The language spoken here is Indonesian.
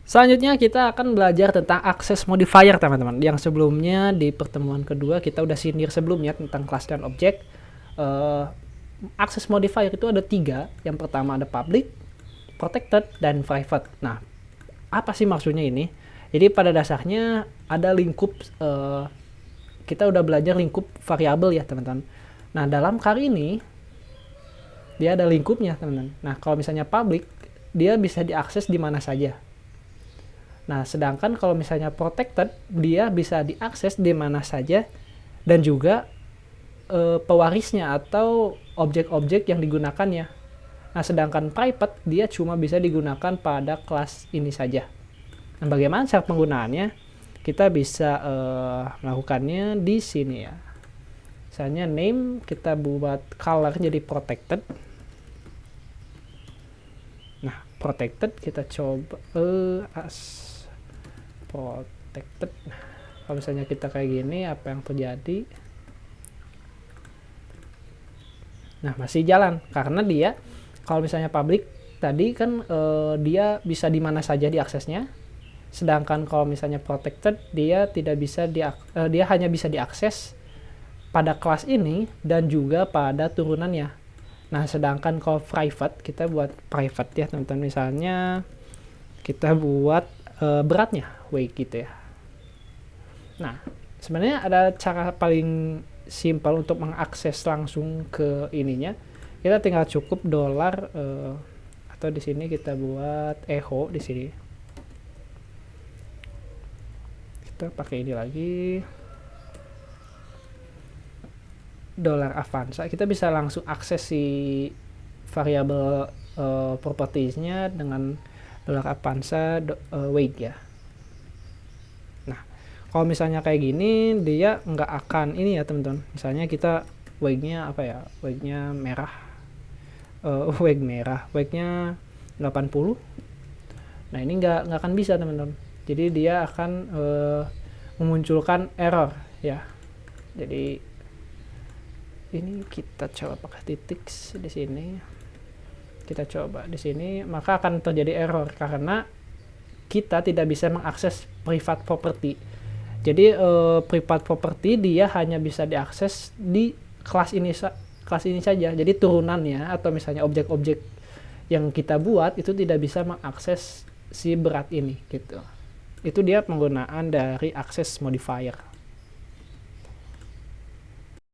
Selanjutnya kita akan belajar tentang access modifier teman-teman. Yang sebelumnya di pertemuan kedua kita udah sindir sebelumnya tentang kelas dan objek. Access modifier itu ada 3. Yang pertama ada public, protected, dan private. Nah, apa sih maksudnya ini? Jadi pada dasarnya ada lingkup, kita udah belajar lingkup variabel ya teman-teman. Nah, dalam kali ini dia ada lingkupnya teman-teman. Nah, kalau misalnya public, dia bisa diakses di mana saja. Nah, sedangkan kalau misalnya protected, dia bisa diakses di mana saja dan juga pewarisnya atau objek-objek yang digunakannya. Nah, sedangkan private, dia cuma bisa digunakan pada kelas ini saja. Nah, bagaimana cara penggunaannya? Kita bisa melakukannya di sini ya. Misalnya name, kita buat color jadi protected. Nah, protected kita coba protected. Kalau misalnya kita kayak gini, apa yang terjadi? Nah, masih jalan karena dia kalau misalnya public tadi kan dia bisa di mana saja diaksesnya. Sedangkan kalau misalnya protected, dia tidak bisa dia hanya bisa diakses pada kelas ini dan juga pada turunannya. Nah, sedangkan kalau private, kita buat private ya teman-teman. Misalnya kita buat beratnya weight gitu ya. Nah, sebenarnya ada cara paling simpel untuk mengakses langsung ke ininya. Kita tinggal cukup dolar atau di sini kita buat echo di sini. Kita pakai ini lagi. Dolar Avanza, kita bisa langsung akses si variabel propertiesnya dengan dolar Avanza weight ya. Nah, kalau misalnya kayak gini, dia nggak akan ini ya teman-teman. Misalnya kita weightnya apa ya? Weightnya merah, weight merah, weightnya 80. Nah, ini nggak akan bisa teman-teman. Jadi dia akan memunculkan error ya. Jadi ini kita coba pakai titik di sini. Kita coba di sini, maka akan terjadi error karena kita tidak bisa mengakses private property. Jadi private property dia hanya bisa diakses di kelas ini saja. Jadi turunannya atau misalnya objek-objek yang kita buat itu tidak bisa mengakses si berat ini gitu. Itu dia penggunaan dari access modifier.